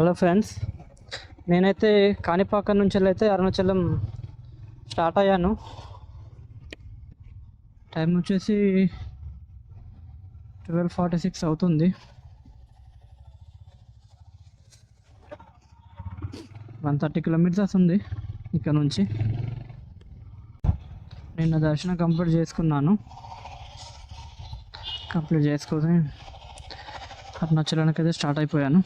Hello friends, నేనైతే కాణిపాకం నుంచి అయితే అరుణాచలం స్టార్ట్ అయ్యాను. టైం వచ్చేసి 12:46 అవుతుంది. 130 కిలోమీటర్స్ ఉంది ఇక్కడ నుంచి. నిన్న దర్శనం కంప్లీట్ చేసుకున్నాను. కంప్లీట్ చేసుకొని అరుణాచలానికి అయితే స్టార్ట్ అయిపోయాను.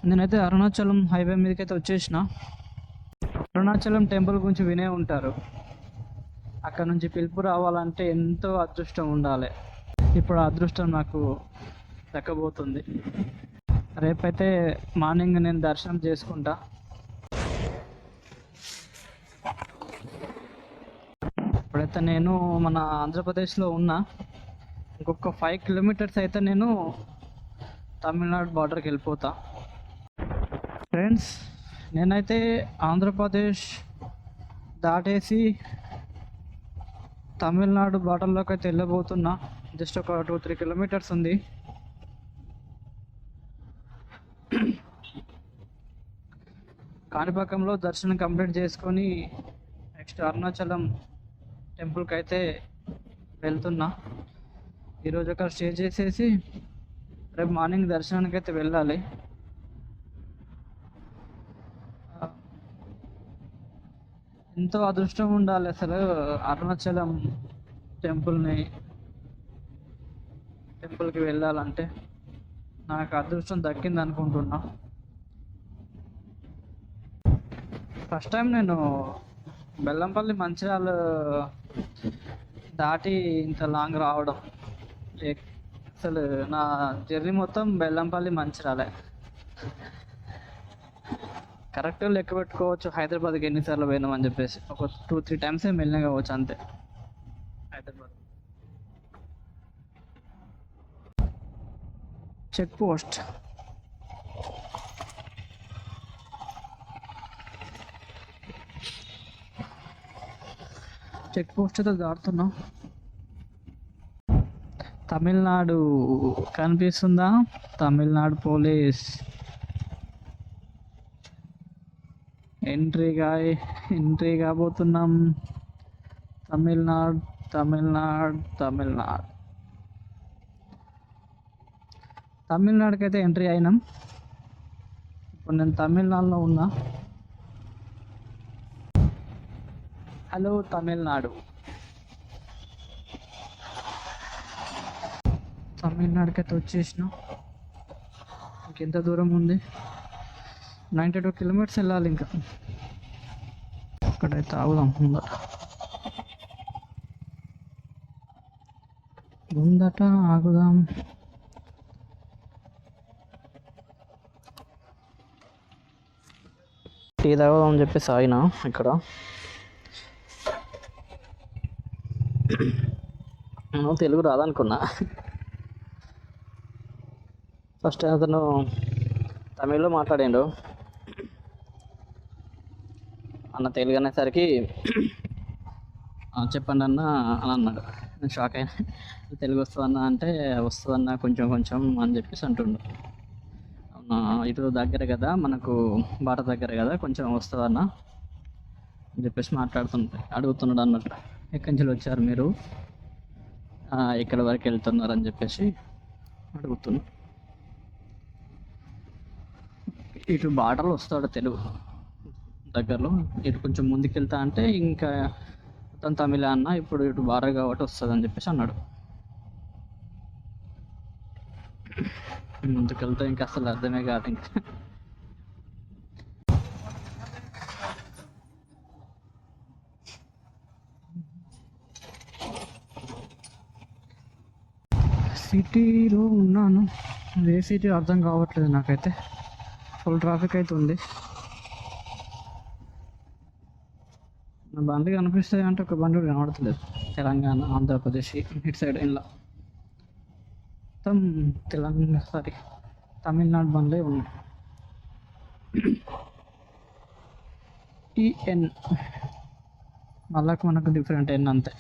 నేనైతే అరుణాచలం హైవే మీదకి అయితే వచ్చేసిన. అరుణాచలం టెంపుల్ గురించి వినే ఉంటారు. అక్కడ నుంచి పిలుపు రావాలంటే ఎంతో అదృష్టం ఉండాలి. ఇప్పుడు ఆ అదృష్టం నాకు దక్కబోతుంది. రేపైతే మార్నింగ్ నేను దర్శనం చేసుకుంటా. ఇప్పుడైతే నేను మన ఆంధ్రప్రదేశ్లో ఉన్నా. ఇంకొక 5 కిలోమీటర్స్ అయితే నేను తమిళనాడు బార్డర్కి వెళ్ళిపోతా. ఫ్రెండ్స్, నేనైతే ఆంధ్రప్రదేశ్ దాటేసి తమిళనాడు బార్డర్లోకి అయితే వెళ్ళబోతున్నా. జస్ట్ ఒక 2-3 కిలోమీటర్స్ ఉంది. కాణిపాకంలో దర్శనం కంప్లీట్ చేసుకొని నెక్స్ట్ అరుణాచలం టెంపుల్కి అయితే వెళ్తున్నా. ఈరోజు అక్కడ స్టే చేసేసి రేపు మార్నింగ్ దర్శనానికి అయితే వెళ్ళాలి. ఎంతో అదృష్టం ఉండాలి అసలు అరుణాచలం టెంపుల్కి వెళ్ళాలంటే. నాకు అదృష్టం దక్కింది అనుకుంటున్నా. ఫస్ట్ టైం నేను బెల్లంపల్లి మంచిర్యాల దాటి ఇంత లాంగ్ రావడం. అసలు నా జర్నీ మొత్తం బెల్లంపల్లి మంచిర్యాలే. కరెక్ట్గా లెక్క పెట్టుకోవచ్చు హైదరాబాద్కి ఎన్నిసార్లు పోయినామని చెప్పేసి. ఒక 2-3 టైమ్స్ వెళ్ళినా కావచ్చు అంతే హైదరాబాద్. చెక్ పోస్ట్ అయితే దాటుతున్నాం. తమిళనాడు కనిపిస్తుందా? తమిళనాడు పోలీస్ ఎంట్రీ కాబోతున్నాం. తమిళనాడుకి అయితే ఎంట్రీ అయినాం. ఇప్పుడు నేను తమిళనాడులో ఉన్నా. హలో తమిళనాడుకి అయితే వచ్చేసిన. ఇంకెంత దూరం ఉంది? 92 కిలోమీటర్స్ వెళ్ళాలి ఇంకా. అక్కడైతే ఆగుదాం. ముందట ఆగుదాం. టీ తాగుదాం అని చెప్పేసి ఆగిన ఇక్కడ. నేను తెలుగు రాదనుకున్నా. ఫస్ట్ అతను తమిళ్లో మాట్లాడాడు. అన్న తెలుగు అనేసరికి చెప్పండి అన్న అని అన్నాడు. నేను షాక్ అయినా. తెలుగు వస్తుందన్న అంటే వస్తుందన్న కొంచెం కొంచెం అని చెప్పేసి అంటుండు. ఇటు దగ్గర కదా, మనకు బాట దగ్గర కదా, కొంచెం వస్తుందన్న అని చెప్పేసి అడుగుతున్నాడు అన్నట్టు. ఎక్కడి నుంచి వచ్చారు మీరు, ఎక్కడి వరకు వెళ్తున్నారు అని చెప్పేసి అడుగుతున్నా. ఇటు బాటలో వస్తాడు తెలుగు దగ్గరలో. ఇటు కొంచెం ముందుకు వెళ్తా అంటే ఇంకా మొత్తం తమిళ అన్న, ఇప్పుడు ఇటు బార్డర్ కాబట్టి వస్తుంది అని చెప్పేసి అన్నాడు. ముందుకెళ్తే ఇంకా అసలు అర్థమే కాదు. ఇంకా సిటీలో ఉన్నాను. ఏ సిటీ అర్థం కావట్లేదు నాకైతే. ఫుల్ ట్రాఫిక్ అయితే ఉంది. నా బండ్లు కనిపిస్తాయి అంటే ఒక బండి కనబడతలేదు. తెలంగాణ, ఆంధ్రప్రదేశ్ ఇటు సైడ్ ఇలా మొత్తం తమిళనాడు బండ్లే ఉన్నాయి. టిఎన్ వాళ్ళకి మనకు డిఫరెంట్ ఎన్ అంతే.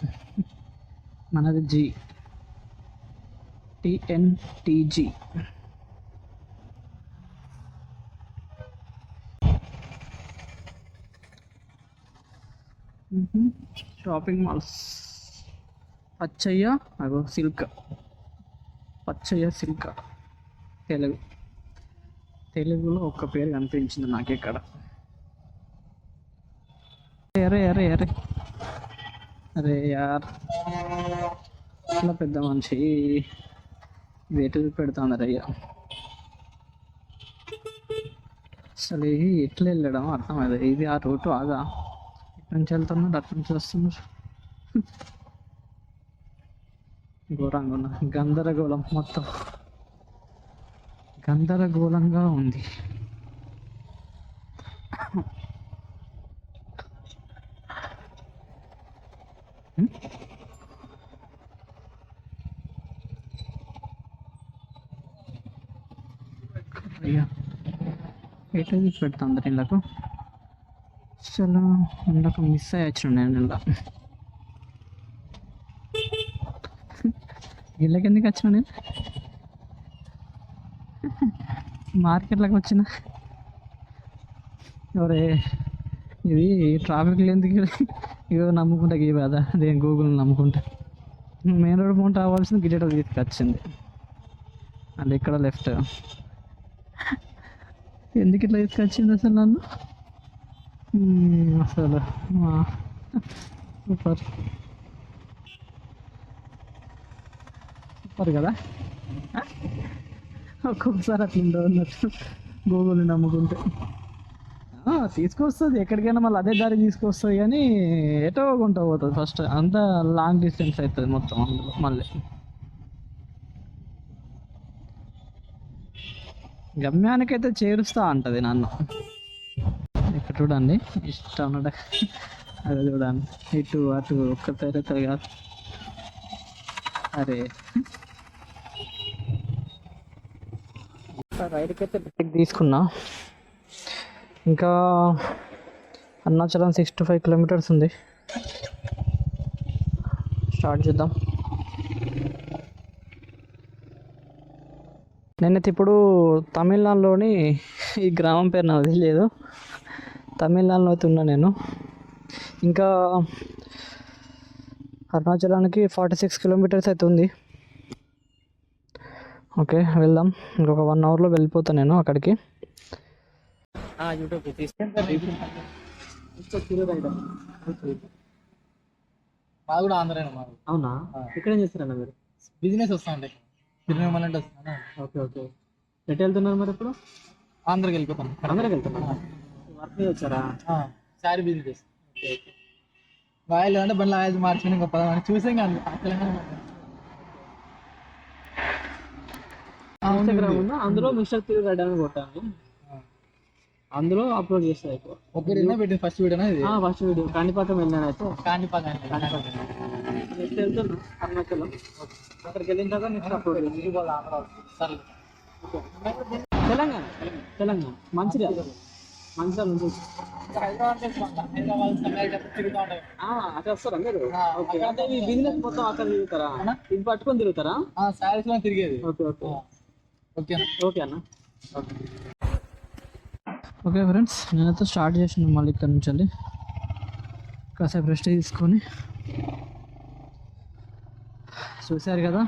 మనది జీ, టిఎన్టీజీ. Shopping malls. పచ్చయ్య అగో సిల్క్, పచ్చయ్య సిల్క్. తెలుగులో ఒక్క పేరు కనిపించింది నాకు ఇక్కడ. అరే అరే అరే అరే యార్, ఇట్లా పెద్ద మనిషి వేటు పెడతాను రయ్య. అసలు ఎట్లా వెళ్ళడం అర్థమైంది. ఇది ఆ రూటు ఆగా, ఇటు నుంచి వెళ్తున్నారు అటు నుంచి వస్తున్నారు. ఘోరంగా ఉన్న గందరగోళం, మొత్తం గందరగోళంగా ఉంది. అయ్యా ఎటు పెడతా అందరు ఇళ్ళకు. అసలు ఇందాక మిస్ అయ్యొచ్చు నేను ఇలా. ఇళ్ళకి ఎందుకు వచ్చిన నేను? మార్కెట్లోకి వచ్చిన. ఎవరే ఇది ట్రాఫిక్ ఎందుకు ఇవో నమ్ముకుంటా ఈ బాధ. అదే గూగుల్ నమ్ముకుంటా. మెయిన్ రోడ్ పోంట అవ్వాల్సింది గిటెట తీసుకొచ్చింది. అది ఇక్కడ లెఫ్ట్. ఎందుకు ఇట్లా తీసుకొచ్చింది అసలు నన్ను? అసలు సూపర్ సూపర్ కదా. ఒక్కొక్కసారి అట్లా ఉండవు అన్నట్టు గూగుల్ని నమ్ముకుంటే. తీసుకొస్తుంది ఎక్కడికైనా, మళ్ళీ అదే దారి తీసుకొస్తుంది కానీ ఎటో కొంట పోతుంది. ఫస్ట్ అంతా లాంగ్ డిస్టెన్స్ అవుతుంది మొత్తం అందులో. మళ్ళీ గమ్యానికైతే చేరుస్తా అంటది నన్ను. ఇక్కడ చూడండి ఇష్టం ఉన్నట. అదే చూడండి, ఇటు అటు ఒక్క తేరుతుంది కాదు. అరే రైడ్కి అయితే టికెట్ తీసుకున్నా. ఇంకా అరుణాచలం 65 కిలోమీటర్స్ ఉంది. స్టార్ట్ చేద్దాం. నేనైతే ఇప్పుడు తమిళనాడులోని ఈ గ్రామం పేరు నాకు తెలియదు, తమిళనాడులో అయితే ఉన్నా నేను. ఇంకా అరుణాచలానికి 46 కిలోమీటర్స్ అయితే ఉంది. ఓకే వెళ్దాం. ఇంకొక 1 అవర్లో వెళ్ళిపోతాను నేను అక్కడికి. మాది కూడా ఆంధ్ర. అవునా? ఇక్కడ ఏం చేస్తారన్న మీరు? బిజినెస్ వస్తా ఉంటాయి, తిరుమల అంటే వస్తాను. Okay okay. ఎటు వెళ్తున్నారు మరి ఇప్పుడు? ఆంధ్రకి వెళ్ళిపోతాను. ఆంధ్రాకి వెళ్తున్నా. వర్క్ మీద వచ్చారా? శారీ బిజినెస్. వాయిల్ అంటే బండ్ల ఆయిల్ మార్చుకుని గొప్ప చూసాం కానీ ఇన్స్టాగ్రామ్ ఉందా, అందులో మిస్టర్ తిరుగు రైడ్ అని కొట్టాను, అందులో అప్లోడ్ చేస్తాను. ఎక్కువ ఒకరినే పెట్టి ఫస్ట్ వీడియో ఇది. ఫస్ట్ వీడియో కాణిపాకం వెళ్ళాను అయితే. కాణిపాకం నెక్స్ట్ వెళ్తున్నా అరుణాచలం. అక్కడికి వెళ్ళిన తర్వాత నెక్స్ట్ అప్లోడ్ చేస్తాను. తెలంగాణ తెలంగాణ మంచిర్యాల ఉంది. అక్కడ వస్తారా మీరు? అంటే ఈ బిజినెస్ మొత్తం అక్కడ తిరుగుతారా? ఇది పట్టుకొని తిరుగుతారా? శారీస్ లో తిరిగేది. ఓకే ఓకే ఓకే ఓకే అన్న. ఓకే ఫ్రెండ్స్, నేనైతే స్టార్ట్ చేసిన మళ్ళీ ఇక్కడ నుంచి వెళ్ళి కాసేపు రెస్ట్ తీసుకొని. చూశారు కదా,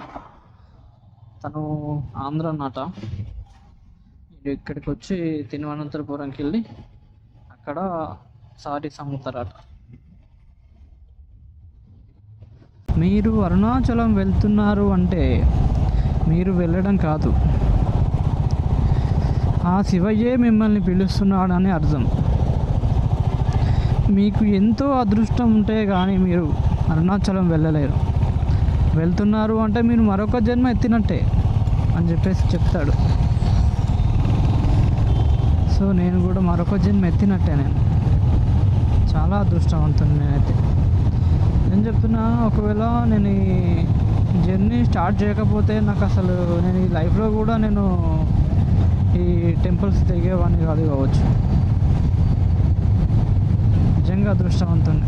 తను ఆంధ్ర అన్నమాట. ఇక్కడికి వచ్చి తిరువనంతపురంకి వెళ్ళి అక్కడ సారీస్ అమ్ముతారట. మీరు అరుణాచలం వెళ్తున్నారు అంటే మీరు వెళ్ళడం కాదు, ఆ శివయ్యే మిమ్మల్ని పిలుస్తున్నాడని అర్థం. మీకు ఎంతో అదృష్టం ఉంటే కానీ మీరు అరుణాచలం వెళ్ళలేరు. వెళ్తున్నారు అంటే మీరు మరొక జన్మ ఎత్తినట్టే అని చెప్పేసి చెప్తాడు. సో నేను కూడా మరొక జన్మ ఎత్తినట్టే. నేను చాలా అదృష్టవంతుని నేనైతే. నేను చెప్తున్నా, ఒకవేళ నేను ఈ జర్నీ స్టార్ట్ చేయకపోతే నాకు అసలు నేను ఈ లైఫ్లో కూడా నేను ఈ టెంపుల్స్ తిరిగేవాడిని కాదు కావచ్చు. నిజంగా అదృష్టవంతుని.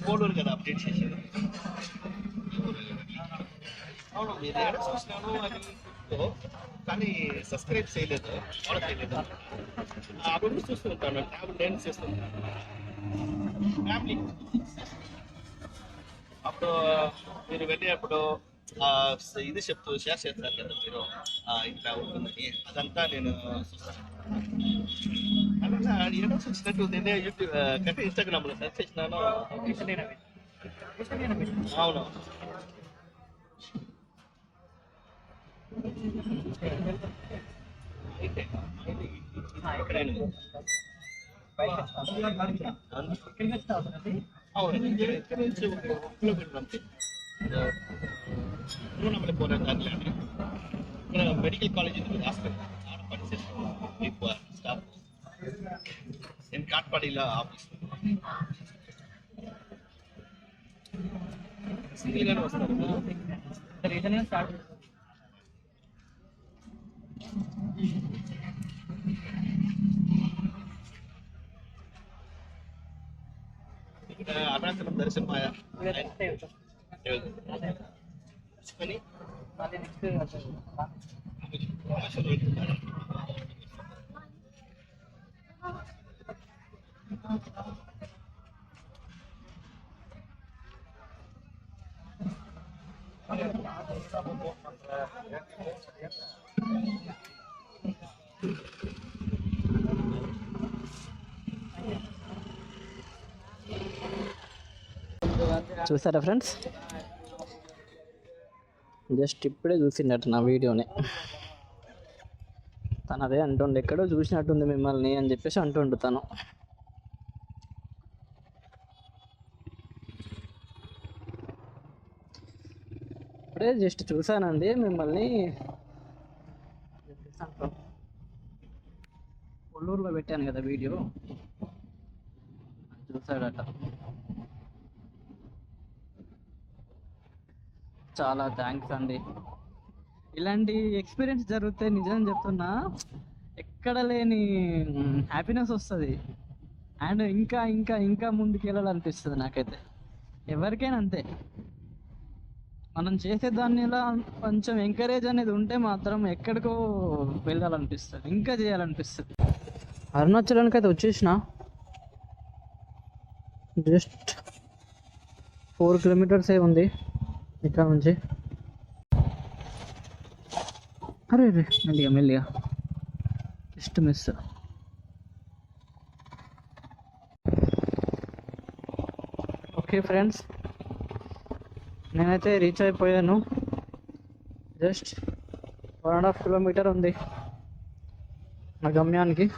పోలూరు కదా అప్డేట్ చేసేది. అవును, మీరు ఏడ చూసినాను అని కానీ సబ్స్క్రైబ్ చేయలేదు, ఫాలో చేయలేదు. అప్పుడు చూస్తూ ఉంటాను, ట్యాబ్ నేను చేస్తుంటాను ఫ్యామిలీ. అప్పుడు మీరు వెళ్ళేటప్పుడు ఇది చెప్తూ షేర్ చేస్తారు కదా మీరు, ఇట్లా ఉంటుంది అదంతా నేను చూస్తాను. అలా ఏదో చూసినట్టు నేనే యూట్యూబ్ కంటే ఇన్స్టాగ్రామ్లో సెర్చ్ చేసినాను. అవును, అవును, ఇక్కడ నుంచి 1 కిలోమీటర్ అంతే. తిరువண்ணామలై పోలే దాంట్లో ఇక్కడ మెడికల్ కాలేజ్ ఉంది, హాస్పిటల్ ఆడ పనిచేస్తాను స్టాఫ్. నేను కాట్పాడిలో ఆఫీస్ సింగిల్గానే వస్తాను. ఇక్కడ అరుణాచలం దర్శనం చూసారా ఫ్రెండ్స్, జస్ట్ ఇప్పుడే చూసిండట నా వీడియోని. తను అదే అంటుండే, ఎక్కడో చూసినట్టుంది మిమ్మల్ని అని చెప్పేసి అంటుండు తను. ఇప్పుడే జస్ట్ చూసానండి మిమ్మల్ని, కొల్లూరులో పెట్టాను కదా వీడియో, చూసాడట. చాలా థ్యాంక్స్ అండి. ఇలాంటి ఎక్స్పీరియన్స్ జరిగితే నిజం చెప్తున్నా ఎక్కడ లేని హ్యాపీనెస్ వస్తుంది. అండ్ ఇంకా ఇంకా ఇంకా ముందుకు వెళ్ళాలనిపిస్తుంది నాకైతే. ఎవరికైనా అంతే, మనం చేసే దానిలా కొంచెం ఎంకరేజ్ అనేది ఉంటే మాత్రం ఎక్కడికో వెళ్ళాలనిపిస్తుంది, ఇంకా చేయాలనిపిస్తుంది. అరుణాచలానికి అయితే వచ్చేసిన, జస్ట్ 4 కిలోమీటర్స్ ఉంది ఇక్కడ నుంచి. అరే రే, మెల్లిగా మెల్లిగా, జస్ట్ మిస్. ఓకే ఫ్రెండ్స్, నేనైతే రీచ్ అయిపోయాను. జస్ట్ 1.5 కిలోమీటర్ ఉంది నా గమ్యానికి.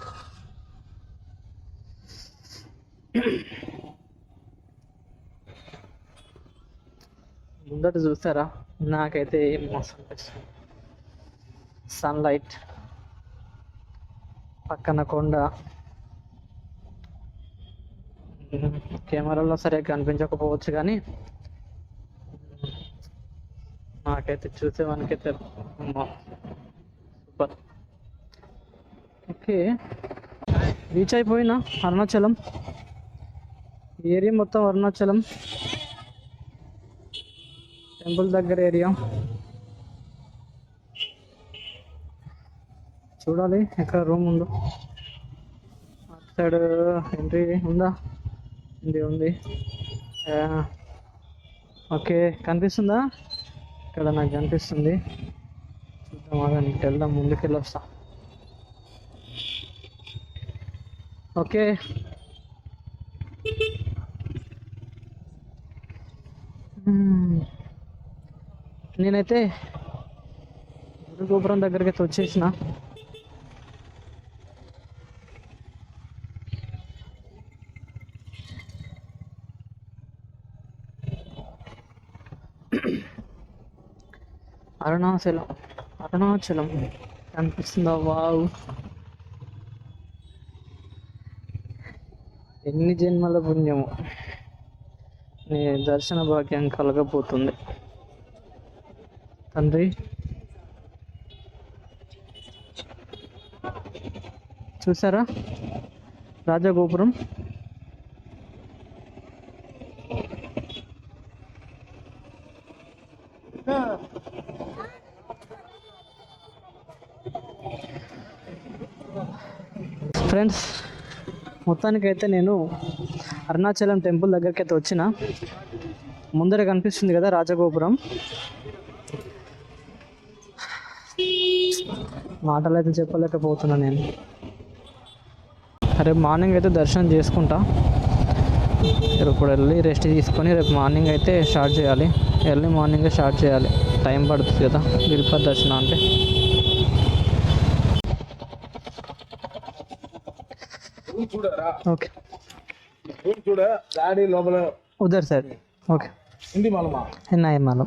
ముందట చూస్తారా, నాకైతే ఏం మోసం అనిపిస్తుంది. సన్లైట్, పక్కన కొండ, కెమెరాలో సరిగ్గా కనిపించకపోవచ్చు కానీ నాకైతే చూసేవానికైతే సూపర్. ఓకే, రీచ్ అయిపోయినా అరుణాచలం. ఏరియా మొత్తం అరుణాచలం టెంపుల్ దగ్గర ఏరియా. చూడాలి ఎక్కడ రూమ్ ఉందో. అటు సైడ్ ఎంట్రీ ఉందా? ఉంది. ఓకే, కనిపిస్తుందా? ఇక్కడ నాకు కనిపిస్తుంది. చూద్దాం, అలా నీకు వెళ్దాం, ముందుకెళ్ళి వస్తా. ఓకే, నేనైతే గోపురం దగ్గరికి అయితే వచ్చేసిన. అరుణాచలం, అరుణాచలం కనిపిస్తుందా? వావ్, ఎన్ని జన్మల పుణ్యము నీ దర్శన భాగ్యం కలగబోతుంది తండ్రి. చూసారా రాజగోపురం? ఫ్రెండ్స్, మొత్తానికైతే నేను అరుణాచలం టెంపుల్ దగ్గరికి అయితే వచ్చిన. ముందర కనిపిస్తుంది కదా రాజగోపురం. మాటలు అయితే చెప్పలేకపోతున్నా నేను. రేపు మార్నింగ్ అయితే దర్శనం చేసుకుంటా. ఇప్పుడు వెళ్ళి రెస్ట్ తీసుకొని రేపు మార్నింగ్ అయితే స్టార్ట్ చేయాలి. ఎర్లీ మార్నింగే స్టార్ట్ చేయాలి, టైం పడుతుంది కదా గిరిపతి దర్శనం అంటే. ఓకే, చూడ గాడి లోపల ఉదర్ సార్. ఓకే, ఇంటి మాలమా ఎన్నాయి మాలో